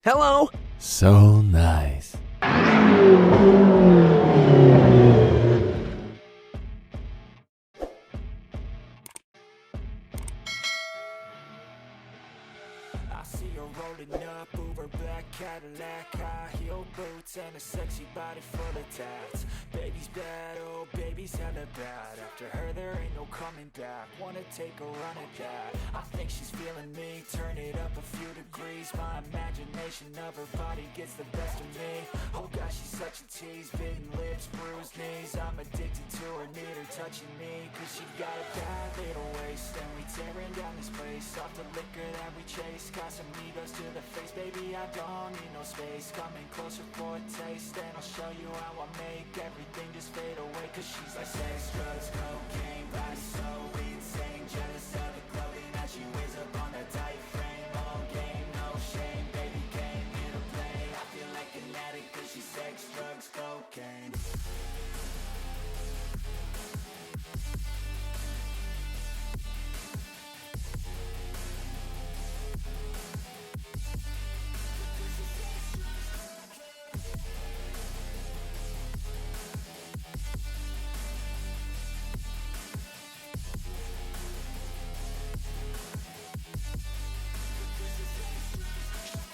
Hello? So nice. I see her rolling up, Uber black Cadillac, high heel boots and a sexy body full of tats. Baby's bad, oh baby's hella bad. After her there ain't no coming back. Wanna take a run at that? I think she's feeling me. Turn it up a few degrees. My imagination of her body gets the best of me. Oh gosh, she's such a tease. Bitten lips, bruised knees. I'm addicted to her, need her touching me. Cause she got a bad little waist, and we tearing down this place. Off the liquor that we chase. Got some egos to the face, baby, I don't need no space. Coming closer for a taste, and I'll show you how I make everything just fade away. Cause she's like sex, drugs, cocaine, body so insane. Jealous of the clothing that she wears up on that tight frame. All game, no shame, baby came here to play. I feel like an addict cause she's sex, drugs, cocaine.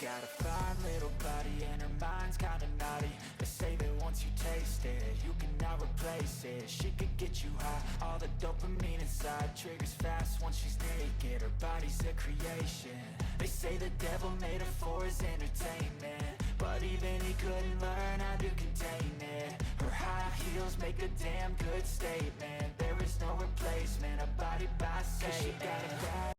Got a fine little body and her mind's kinda naughty. They say that once you taste it, you cannot replace it. She could get you high, all the dopamine inside triggers fast once she's naked. Her body's a creation. They say the devil made her for his entertainment, but even he couldn't learn how to contain it. Her high heels make a damn good statement. There is no replacement, a body by Satan. She got a bad